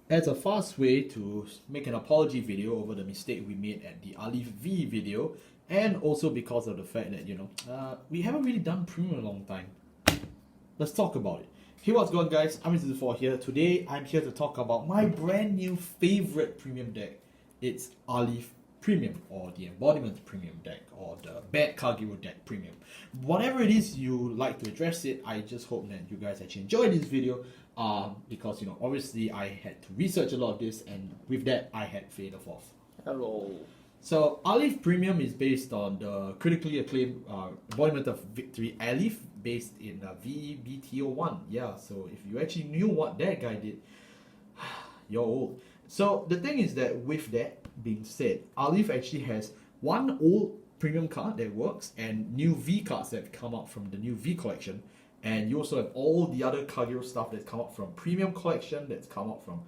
as a fast way to make an apology video over the mistake we made at the Aleph V video, and also because of the fact that, we haven't really done premium in a long time. Let's talk about it. Hey, what's going on, guys? I'm Mr. here. Today, I'm here to talk about my brand new favorite premium deck. It's Aleph Premium, or the Embodiment Premium deck, or the Bad Kagero deck Premium. Whatever it is you like to address it, I just hope that you guys actually enjoy this video. Because obviously I had to research a lot of this, and with that I had Fader Forth. Hello. So Aleph Premium is based on the critically acclaimed Embodiment of Victory Aleph, based in VBTO1. Yeah, so if you actually knew what that guy did, you're old. So the thing is that with that being said, Aleph actually has one old premium card that works and new V cards that have come out from the new V collection. And you also have all the other Kagero stuff that's come out from Premium Collection, that's come out from,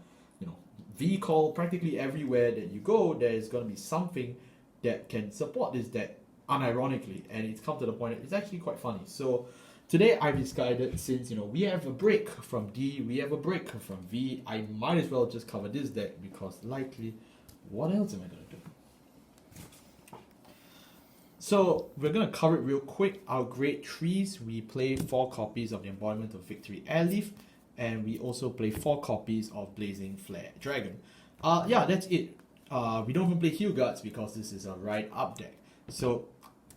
V-Call. Practically everywhere that you go, there is going to be something that can support this deck, unironically. And it's come to the point that it's actually quite funny. So today I've decided, since, we have a break from D, we have a break from V, I might as well just cover this deck, because likely, what else am I going to do? So we're going to cover it real quick. Our grade 3s, we play 4 copies of the Embodiment of Victory Aleph, and we also play 4 copies of Blazing Flare Dragon. Yeah, that's it. We don't even play Heal Guards because this is a ride up deck. So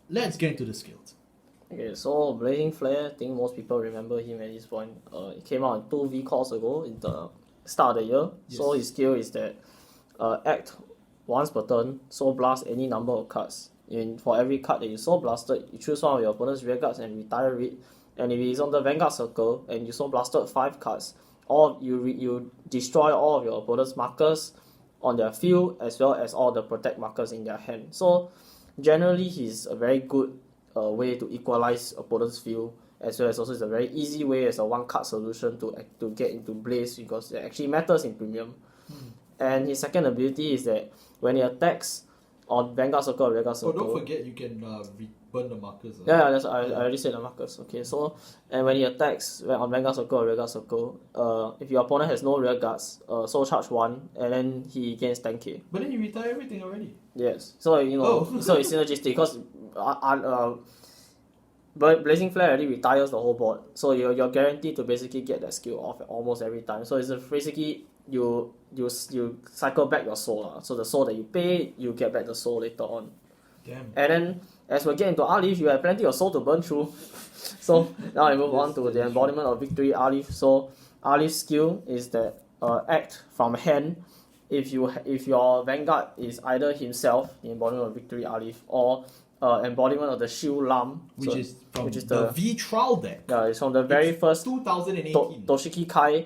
let's get into the skills. Okay, so Blazing Flare, I think most people remember him at this point. It came out 2 V-Calls ago in the start of the year. Yes. So his skill is that act once per turn, so blast any number of cards. For every card that you soul blasted, you choose one of your opponent's rear guards and retire it. And if it is on the Vanguard circle and you soul blasted 5 cards, or you destroy all of your opponent's markers on their field, as well as all the protect markers in their hand. So generally, he's a very good way to equalize opponent's field, as well as also it's a very easy way as a 1-card solution to get into Blaze, because it actually matters in Premium. And his second ability is that when he attacks on Vanguard Circle or Rearguard Circle. Oh, don't forget you can burn the markers. Yeah, I already said the markers. Okay, so, and when he attacks on Vanguard Circle or Rearguard Circle, if your opponent has no rear guards, soul charge 1, and then he gains 10k. But then you retire everything already. Yes, so so it's synergistic, because but Blazing Flare already retires the whole board, so you're guaranteed to basically get that skill off almost every time. So it's basically you cycle back your soul. So the soul that you pay, you get back the soul later on. Damn. And then as we get into Aleph, you have plenty of soul to burn through. So now I move on to the Embodiment of Victory Aleph. So Aleph's skill is that act from hand. If your Vanguard is either himself, the Embodiment of Victory Aleph, or Embodiment of the Shield Lam, which is the V-Trial deck. Yeah, it's from the very first 2018 Toshiki Kai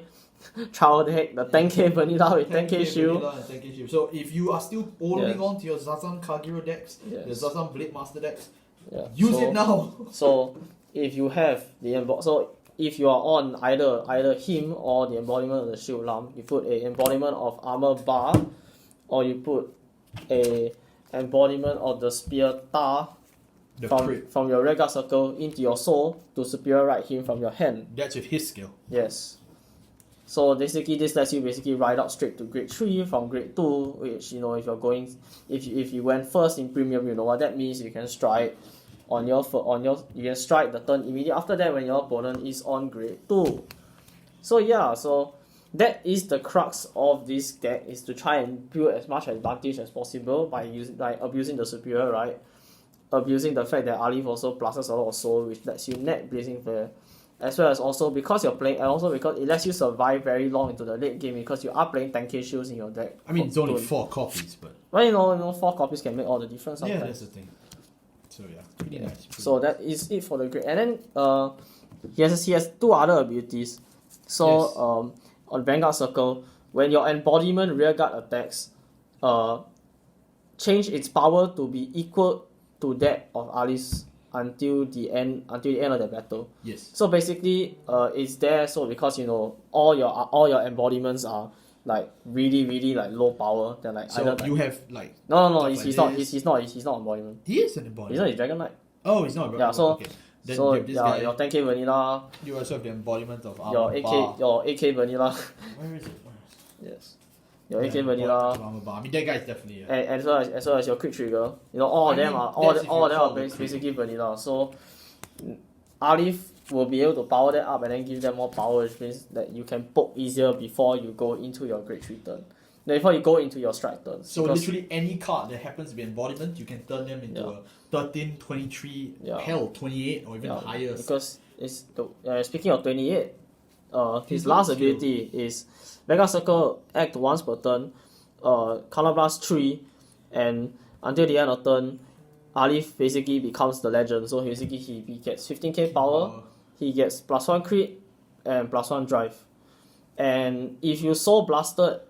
trial deck, the 10k vanilla with 10k shield. And 10k shield. So if you are still holding on to your Zazan Kagero decks, the Zazan Blade Master decks, use it now. So if you have if you are on either him or the Embodiment of the Shield Lam, you put a Embodiment of Armor Bar, or you put a Embodiment of the Spear Tar from your Rearguard Circle into your soul to Superior Right him from your hand. That's with his skill. Yes. So basically, this lets you ride out straight to grade 3 from grade 2, which if you went first in Premium, you know what that means. You can strike you can strike the turn immediately after that when your opponent is on grade 2. So yeah, so that is the crux of this deck, is to try and build as much advantage as possible by abusing the Superior Right, abusing the fact that Aleph also pluses a lot of soul, which lets you net Blazing Flare. As well as also because you're playing, and also because it lets you survive very long into the late game, because you are playing 10k shields in your deck. I mean, it's only 4 copies, but... Well, 4 copies can make all the difference sometimes. Yeah, that's the thing. So yeah, pretty nice. So that is it for the grade. And then he has 2 other abilities. So on Vanguard Circle, when your Embodiment Rearguard attacks, change its power to be equal to that of Alice until the end of the battle. Yes. So basically, it's there so because all your embodiments are like really like low power. They're like so you have like no he's not embodiment. He is an embodiment. He's not a Dragon Knight. Oh, he's not. Yeah. So okay. Then so you have this guy. your 10k vanilla. You also have the embodiment of your AK vanilla. Where is it? Yes. your AK Embodiment Vanilla, of Armor Bar. I mean, that guy is definitely. and as well as your quick trigger. You know, all of them are the basically vanilla. So Aleph will be able to power that up and then give them more power, which means that you can poke easier before you go into your great 3 turn. Before you go into your strike turn. So literally any card that happens to be embodiment, you can turn them into a 13, 23, hell, 28 or even higher. Because it's speaking of 28, his last ability is Vanguard Circle act once per turn, Counterblast 3, and until the end of turn, Aleph basically becomes the legend. So basically he gets 15k power, he gets +1 crit and +1 drive. And if you Soul Blasted,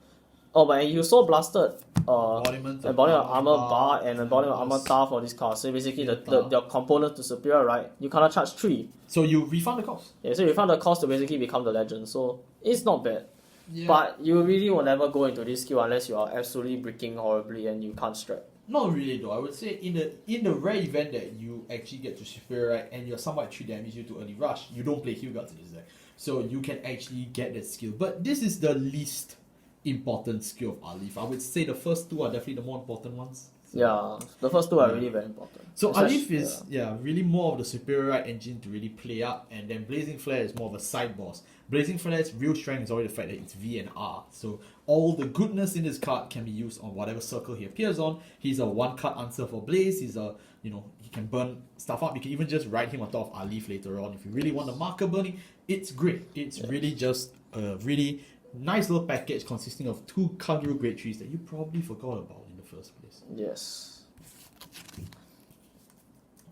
Embodiment of Armor Bar and Embodiment of Armor Tar for this card. So basically the component to superior, right? You cannot charge 3. So you refund the cost. Yeah, so you refund the cost to basically become the legend. So it's not bad. Yeah. But you really will never go into this skill unless you are absolutely breaking horribly and you can't strap. Not really though. I would say in the rare event that you actually get to superior right, and you're somewhat 3 damage due to early rush, you don't play heal guards in this deck. So you can actually get that skill. But this is the least important skill of Aleph. I would say the first 2 are definitely the more important ones. So, yeah, the first 2 are really very important. So Aleph is really more of the superior right engine to really play up, and then Blazing Flare is more of a side boss. Blazing Flare's real strength is already the fact that it's V and R. So all the goodness in this card can be used on whatever circle he appears on. He's a 1-card answer for Blaze. He's a he can burn stuff up. You can even just ride him on top of Aleph later on if you really want the marker burning. It's great. It's really just a really nice little package consisting of 2 Kagero Great Trees that you probably forgot about in the first place. Yes.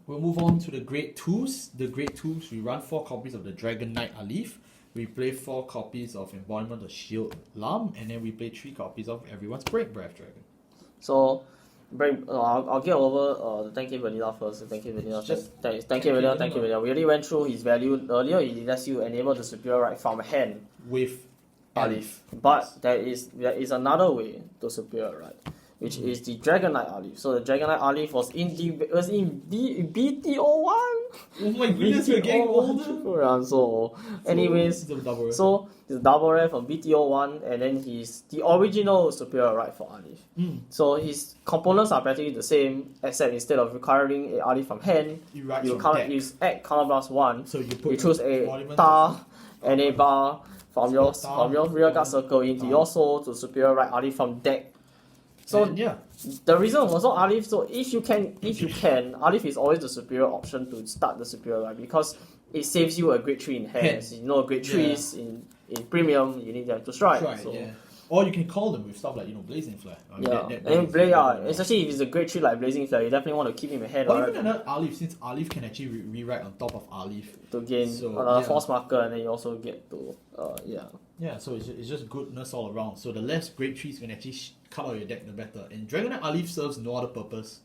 We'll move on to the Grade 2s. The Grade 2s, we run 4 copies of the Dragon Knight Aleph. We play 4 copies of Embodiment of Shield Lam, and then we play 3 copies of Everyone's Break Breath Dragon. So, I'll get over the 10k vanilla first. The 10k vanilla. Thank you vanilla. We already went through his value earlier. He lets you enable the superior right from hand With Aleph. But there is another way to superior right, which is the Dragon Knight Aleph. So the Dragon Knight Aleph was in BTO1. Oh my goodness, we're getting older. I'm so old. Anyways, so it's double rare from BTO1, and then he's the original superior right for Aleph. So his components are practically the same, except instead of requiring a Aleph from hand, you use act Counterblast 1. So you choose a Tar and a Bar from your rear guard circle into your soul to superior right Aleph from deck. So the reason was not Aleph. So if you can, Aleph is always the superior option to start the superior right, because it saves you a grade 3 in hands. Grade 3s in premium, you need them to strike. Or you can call them with stuff like Blazing Flare. Especially if it's a grade 3 like Blazing Flare, you definitely want to keep him ahead. Or even another Aleph, since Aleph can actually rewrite on top of Aleph to gain another force marker, and then you also get to so it's just goodness all around. So the less grade 3s can actually cut out your deck, the better. And Dragon Knight Aleph serves no other purpose.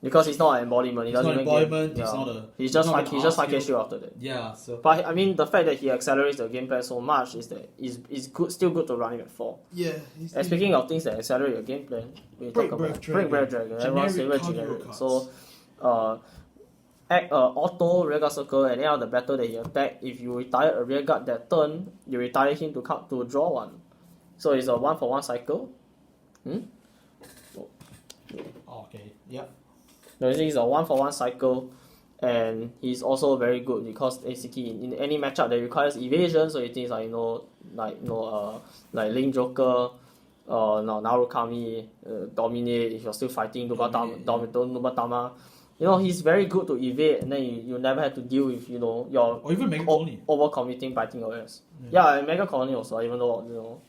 Because he's not an embodiment. He's not an embodiment. He's just 5k shield after that. Yeah. So. But I mean, the fact that he accelerates the gameplay so much is that is good. Still good to run him at 4. Yeah. And speaking of things that accelerate your gameplay, we talk about Break Breath Dragon. Everyone's favorite generic. So, auto rearguard circle, and any other battle that he attack, if you retire a rearguard that turn, you retire him to draw 1. So it's a 1-for-1 cycle. Okay. Yep. Basically, it's a 1-for-1 cycle, and he's also very good because basically in any matchup that requires evasion, so things like like Link Joker, Narukami, Dominate. If you're still fighting Nubatama, he's very good to evade, and then you never have to deal with your or even Mega Colony overcommitting fighting OS. And Mega Colony also, even though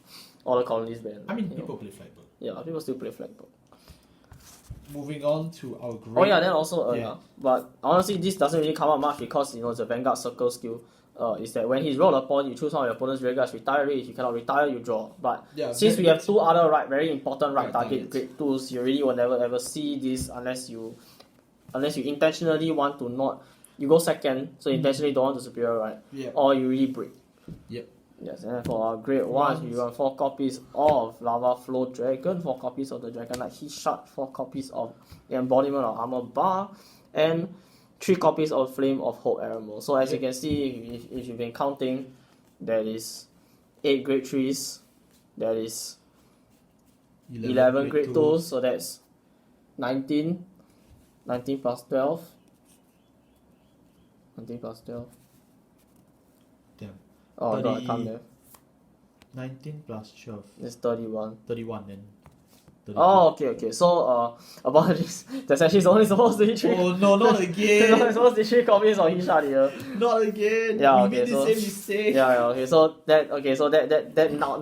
all the colonies banned. I mean, people play Flagbird. Yeah, people still play Flagbird. Moving on to our great... then also, but honestly, this doesn't really come out much because, it's a Vanguard Circle skill. Is that when he's rolled upon, you choose one of your opponent's rearguards, retire it. If you cannot retire, you draw. But since we have 2 other very important target grade 2s, you really will never ever see this unless you intentionally want to not... You go second, so intentionally don't want to superior right. Or you really break. Yes, and for our grade 1s, we run 4 copies of Lava Flow Dragon, 4 copies of the Dragon Knight Heat Shard, 4 copies of the Embodiment of Armor Bar, and 3 copies of Flame of Hope Arrow. So as you can see, if you've been counting, there is 8 grade 3s, That is 11 grade 2, so that's 19. 19 plus 12. 19 plus 12. Damn. Oh, I 30 can't there. 19 plus 12. It's 31. 31 then. 32. Oh, okay. So, about this, there's actually only supposed to be 3. Oh no, not There's again. only supposed to be 3 copies of Hisha here. Not again. Yeah, we okay, made the so- same mistake. Yeah, okay. So that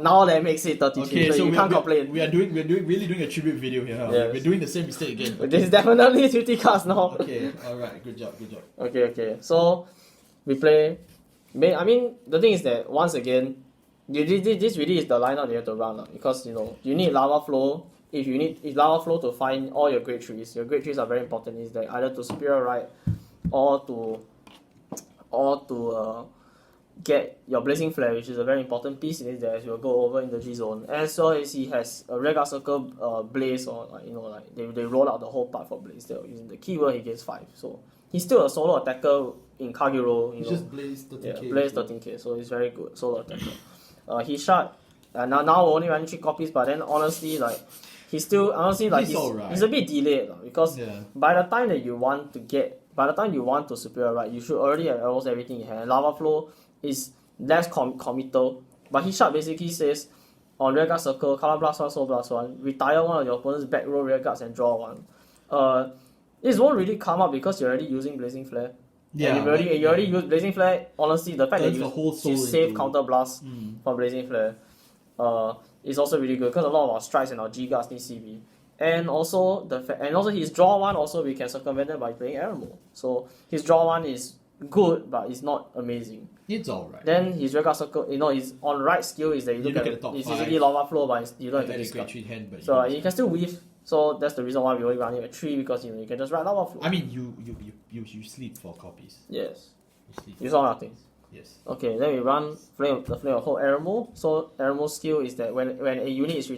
now that makes it 33. Okay, so you can't complain. We are really doing a tribute video here. Huh? Yes. We're doing the same mistake again. This is definitely 50 cards now. Okay, alright, good job. Okay. So we play. I mean, the thing is that once again, this really is the lineup you have to run because you need lava flow. If lava flow to find all your grade 3s, your grade 3s are very important. Is that either to superior right or to get your blazing flare, which is a very important piece in it that we'll go over in the G zone. As well as he has a rear guard circle blaze, or they roll out the whole part for blaze. They're using the keyword, he gets 5. So he's still a solo attacker in Kagero. He just blaze 13k. Blaze 13k, so he's very good solo attacker. He shot now we're only running 3 copies, but then honestly he's still alright. he's a bit delayed because Yeah. by the time you want to superior right, you should already have almost everything in hand. Lava flow is less committal, but his shot basically says on rear guard circle, color blast 1, soul blast 1, retire one of your opponent's back row rear guards and draw 1. This won't really come up because you're already using blazing flare. Yeah, and you already use blazing flare. Honestly, the fact that turns the whole soul you save into- counter blast for blazing flare is also really good because a lot of our strikes and our G guards need CB. And also his draw 1 also we can circumvent it by playing Aramo. So his draw 1 is good, but it's not amazing. It's alright. Then his rear guard circle, his on right skill is that you look look at at the top it's 5. easily lava flow, but you don't have to That is discard. grade 3 hand, but So you can still weave. So that's the reason why we only run it at 3 because you can just write lava flow. I mean, you sleep 4 copies. Yes. You sleep. You saw nothing. Yes. Okay, then we run the flame of hope Aramo. So Aramo skill is that when a unit is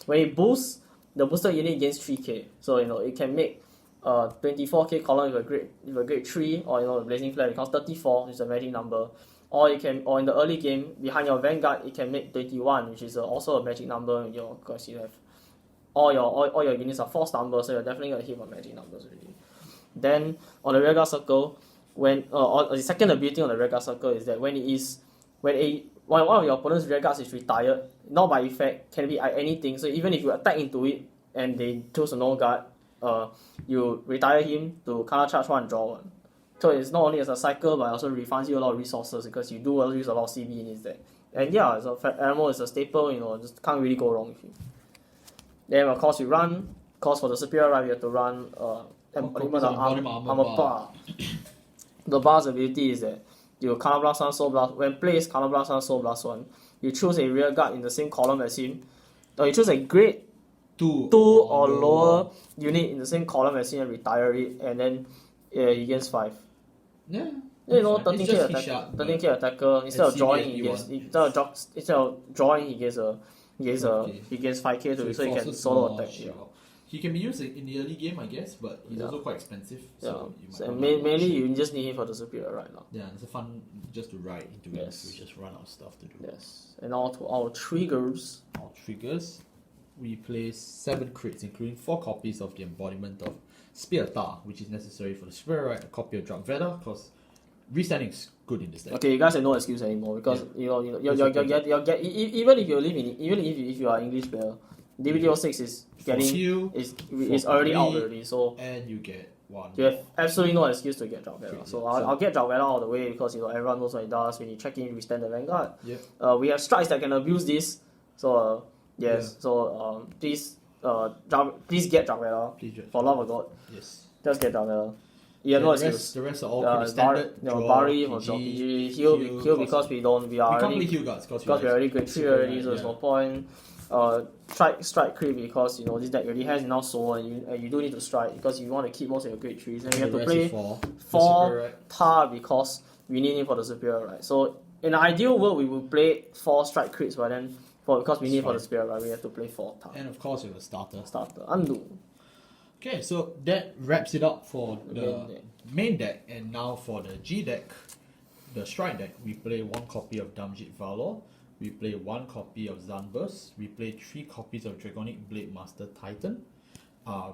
when it boosts, the boosted unit gains 3k. So it can make 24k column with a grade 3, or the blazing flare becomes 34, which is a magic number. Or in the early game behind your vanguard it can make 21, which is also a magic number. Because you have all your units are force numbers, so you're definitely gonna hit on magic numbers already. Then on the rear guard circle, or the second ability on the rear guard circle is that when one of your opponent's rear guards is retired, not by effect, can be anything. So even if you attack into it and they choose a no guard, you retire him to counter charge 1 and draw 1. So it's not only as a cycle, but also refunds you a lot of resources because you do use a lot of CB in his deck. And yeah, so Aramo is a staple. Just can't really go wrong with him. Then of course we run. Of course for the superior right, we have to run Embodiment of Armor Bar. The bar's ability is that you counter blast 1, soul blast. When placed, counter blast 1, soul blast 1. You choose a rear guard in the same column as him. Or you choose a grade 2 or lower unit in the same column as him and retire it, and then he gains 5. Yeah. 13k attacker. Instead of drawing, he gains 5k to, so he can solo attack. Yeah. He can be used in the early game, I guess, but he's also quite expensive. So mainly you just need him for the superior right now. Yeah, it's a fun just to ride into it. Yes. We just run out of stuff to do. Yes. And now to our triggers. Our triggers, we play 7 crits, including 4 copies of the Embodiment of Spirita, which is necessary for the superior right, a copy of Drug Veda, because restanding is good in this deck. Okay, you guys have no excuse anymore because even if you are English player, DBTO 6 is already out already. So and you get 1. you have absolutely no excuse to get Drug Veda. So I'll get Drug Veda out of the way because everyone knows what it does. When you check in, restand the vanguard. Yep. We have strikes that can abuse this. So yes. Yeah. So please get Drug Veda. For love of God. Yes. Just get Drug Veda. You have no excuse. The rest are all pretty standard. Bari for PG, heal because we can't really heal guards because we're already grade 3 already, so there's no point. Strike crit because this deck already has enough soul and you do need to strike because you want to keep most of your grade 3s, and you have to play 4 tar because we need him for the superior right. So in an ideal world we would play 4 strike crits, but then because we need for the superior right, we have to play 4 tar. And of course you have a starter. Undo. Okay, so that wraps it up for the main deck, and now for the G deck, the Strike deck, we play 1 copy of Damjit Valor, we play 1 copy of Zanburst, we play 3 copies of Draconic Blade Master Titan,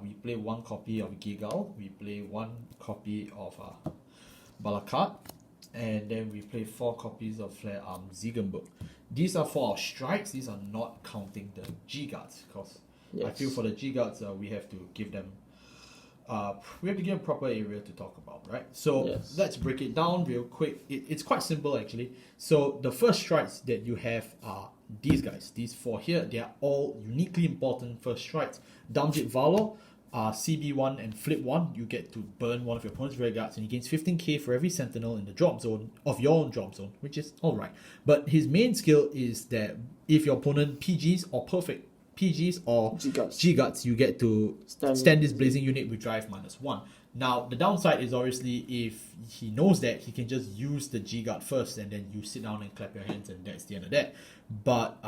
we play 1 copy of Gigal, we play 1 copy of Balakat, and then we play 4 copies of Flare Arm Ziegenberg. These are for our strikes, these are not counting the G-Guards, because I feel for the G-Guards we have to give them a proper area to talk about, right? So let's break it down real quick. It's quite simple actually. So the first strikes that you have are these guys, these 4 here. They are all uniquely important first strikes. Damjit Valor, CB1 and Flip 1, you get to burn one of your opponent's rear guards and he gains 15k for every sentinel in the drop zone of your own drop zone, which is alright. But his main skill is that if your opponent PGs or perfect PGs or G-Guts, you get to stand this blazing unit with drive -1. Now, the downside is obviously if he knows that, he can just use the G-Guard first and then you sit down and clap your hands and that's the end of that. But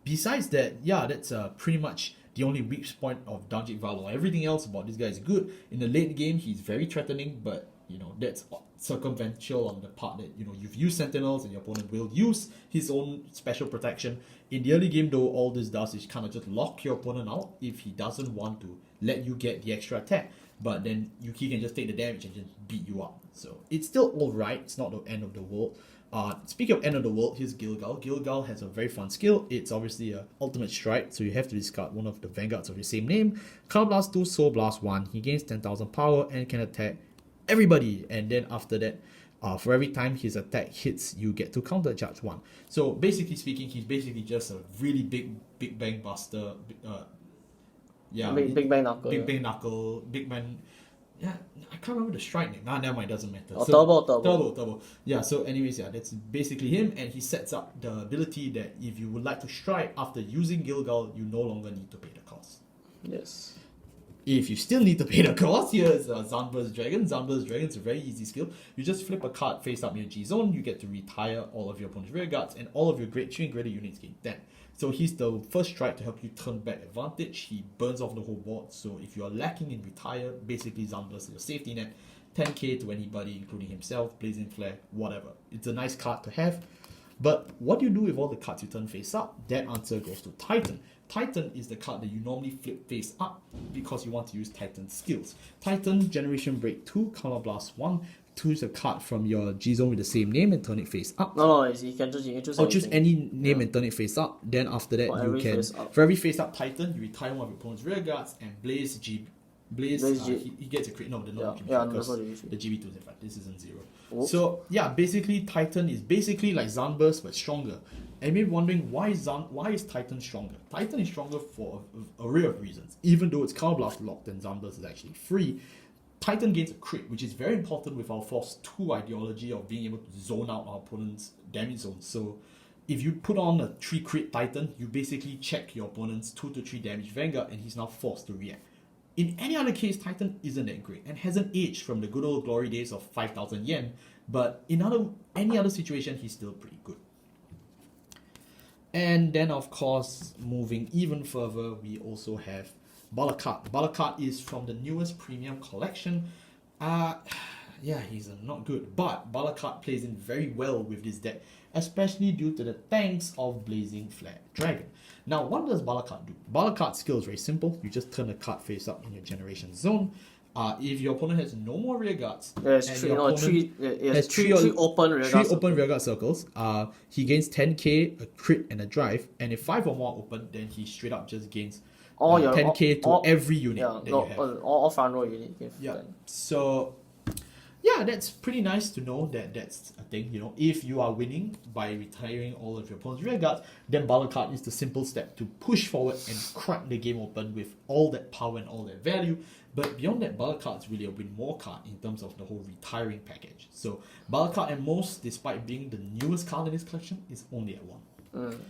besides that, yeah, that's pretty much the only weak point of Damjit Valor. Everything else about this guy is good. In the late game, he's very threatening, but you know, that's circumventional on the part that, you know, you've used sentinels and your opponent will use his own special protection. In the early game though, all this does is kind of just lock your opponent out if he doesn't want to let you get the extra attack. But then he can just take the damage and just beat you up. So it's still alright, it's not the end of the world. Speaking of end of the world, here's Gilgal. Gilgal has a very fun skill. It's obviously an ultimate strike, so you have to discard one of the vanguards of your same name. Color Blast 2, Soul Blast 1. He gains 10,000 power and can attack everybody. And then after that, for every time his attack hits, you get to counter charge 1. So basically speaking, he's basically just a really big bang buster. Big Bang Knuckle. Big Man. Yeah, I can't remember the strike name. Never mind, doesn't matter. Turbo. Yeah, so anyways, yeah, that's basically him, and he sets up the ability that if you would like to strike after using Gilgal, you no longer need to pay the cost. Yes. If you still need to pay the cost, here's Zanburst Dragon. Zanburst Dragon is a very easy skill. You just flip a card face up in your G zone, you get to retire all of your opponent's rear guards, and all of your grade 3 and greater units gain 10. So he's the first strike to help you turn back advantage. He burns off the whole board. So if you're lacking in retire, basically Zanburst is your safety net. 10k to anybody, including himself, Blazing Flare, whatever. It's a nice card to have. But what do you do with all the cards you turn face up? That answer goes to Titan. Titan is the card that you normally flip face up because you want to use Titan skills. Titan, Generation Break 2, Color Blast 1. Choose a card from your G zone with the same name and turn it face up. No, you can choose choose any name and turn it face up. Then after that, for every face up Titan, you retire one of your opponent's rear guards and Blaze G. He gets a crit. No, the the GB2 in fact. This isn't 0. Oops. So yeah, basically Titan is basically like Zanburst but stronger. And maybe wondering why is Titan stronger? Titan is stronger for a array of reasons. Even though it's Color Blast locked and Zanburst is actually free, Titan gains a crit, which is very important with our Force 2 ideology of being able to zone out our opponent's damage zones. So if you put on a 3 crit Titan, you basically check your opponent's 2 to 3 damage Vanguard and he's now forced to react. In any other case, Titan isn't that great and hasn't aged from the good old glory days of 5,000 yen, but in any other situation, he's still pretty good. And then of course, moving even further, we also have Balakat. Balakat is from the newest premium collection. He's not good, but Balakat plays in very well with this deck, especially due to the tanks of Blazing Flare Dragon. Now, what does Balakat do? Balakat's skill is very simple. You just turn the card face up in your generation zone. If your opponent has no more rear guards, three open rear guard circles, he gains 10k, a crit, and a drive. And if 5 or more open, then he straight up just gains 10k to every unit that you have. All front row unit. So yeah, that's pretty nice to know that that's a thing. You know, if you are winning by retiring all of your opponent's rear guards, then Balakat is the simple step to push forward and crack the game open with all that power and all that value. But beyond that, Balakat is really a win more card in terms of the whole retiring package. So Balakat at most, despite being the newest card in this collection, is only at 1.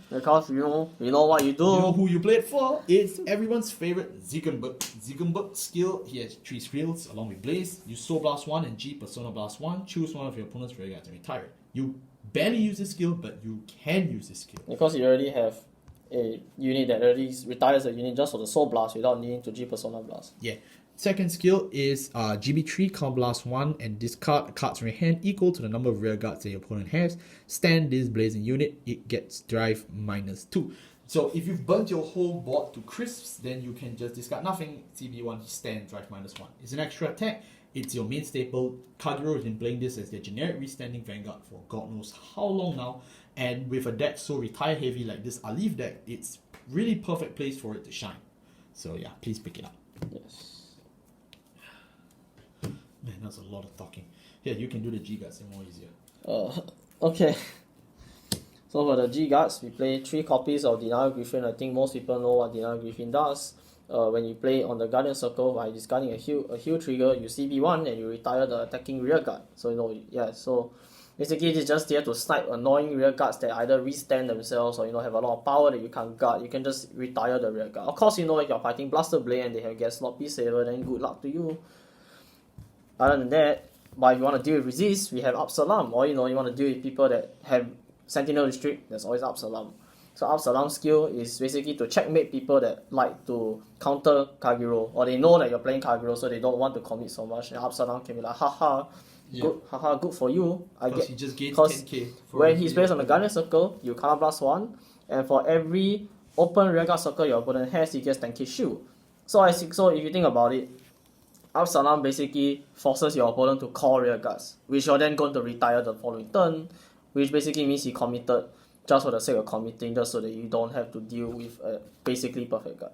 Because you know what you do. You know who you played for? It's everyone's favorite Ziegenberg. Ziegenberg skill, he has 3 skills along with Blaze. Use Soul Blast 1 and G Persona Blast 1. Choose one of your opponent's rear guards and retire it. You barely use this skill, but you can use this skill. Because you already have a unit that already retires a unit just for the Soul Blast without needing to G Persona Blast. Yeah. Second skill is GB3 Counterblast 1 and discard cards from your hand equal to the number of rear guards that your opponent has. Stand this blazing unit, it gets drive -2. So if you've burnt your whole board to crisps, then you can just discard nothing, CB1, stand, drive -1. It's an extra attack, it's your main staple. Kagero has been playing this as their generic restanding vanguard for God knows how long now, and with a deck so retire heavy like this Aleph deck, it's really perfect place for it to shine. So yeah, please pick it up. Yes. Man, that's a lot of talking. Here, you can do the G-Guards, they're more easier. Okay. So for the G-Guards, we play 3 copies of Denial Griffin. I think most people know what Denial Griffin does. When you play on the Guardian Circle by discarding a heal trigger, you CB1 and you retire the attacking rear guard. So so basically it's just there to snipe annoying rear guards that either restand themselves or have a lot of power that you can't guard. You can just retire the rear guard. Of course, if you're fighting Blaster Blade and they have get Sloppy Saber, then good luck to you. Other than that, but if you want to deal with resist, we have Absalam. Or you want to deal with people that have Sentinel Restrict, there's always Absalam. So Absalam's skill is basically to checkmate people that like to counter Kagero, or they know that you're playing Kagero, so they don't want to commit so much. And Absalam can be like, haha, good for you. He just gains 10k. When he's based on the Guardian Circle, you counterblast 1, and for every open rearguard circle your opponent has, he gets 10k shield. So if you think about it, Absalam basically forces your opponent to call rearguards, which you're then going to retire the following turn, which basically means he committed just for the sake of committing, just so that you don't have to deal with a basically perfect guard.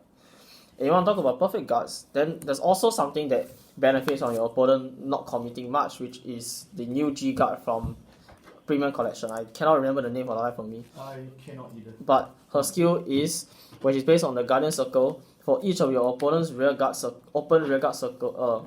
And you want to talk about perfect guards, then there's also something that benefits on your opponent not committing much, which is the new G guard from Premium Collection. I cannot remember the name for the life of me. I cannot either. But her skill is, when she's based on the Guardian Circle, for each of your opponent's open rearguard circle,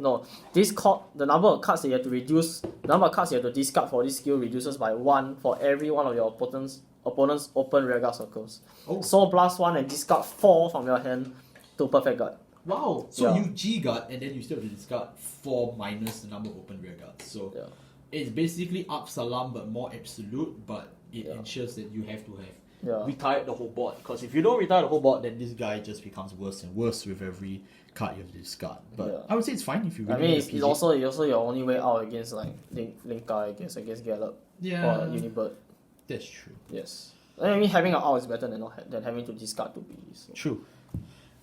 the number of cards that you have to reduce, the number of cards you have to discard for this skill reduces by 1 for every one of your opponent's open rearguard circles. Oh. So blast 1 and discard 4 from your hand to perfect guard. Wow. So you G-Guard and then you still have to discard 4 minus the number of open rear guards. So it's basically Absalam but more absolute, but it ensures that you have to have retired the whole board. Because if you don't retire the whole board, then this guy just becomes worse and worse with every card you have to discard. But I would say it's fine if you really it's also your only way out against like Linka, against Gallop or Unibird. That's true. Yes. I mean, having an out is better than having to discard to be. So. True.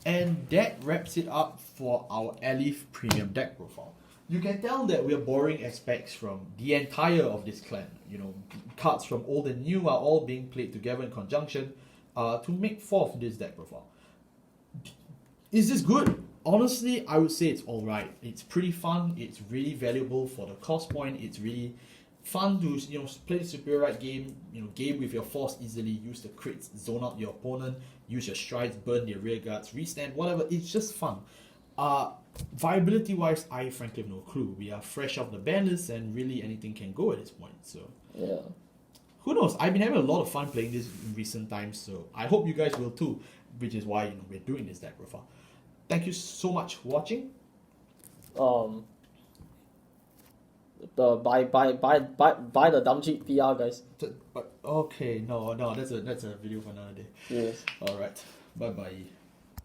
And that wraps it up for our Aleph Premium deck profile. You can tell that we are borrowing aspects from the entire of this clan. Cards from old and new are all being played together in conjunction to make forth this deck profile. Is this good? Honestly, I would say it's alright. It's pretty fun. It's really valuable for the cost point. It's really fun to play the superior right game, game with your force easily, use the crits, zone out your opponent, use your strides, burn their rear guards, restand, whatever. It's just fun. Viability wise, I frankly have no clue. We are fresh off the ban list and really anything can go at this point. So who knows? I've been having a lot of fun playing this in recent times, so I hope you guys will too, which is why we're doing this deck profile. Thank you so much for watching. Buy the dumb cheap PR, guys. Okay, no, that's a video for another day. Yes. Alright. Bye bye.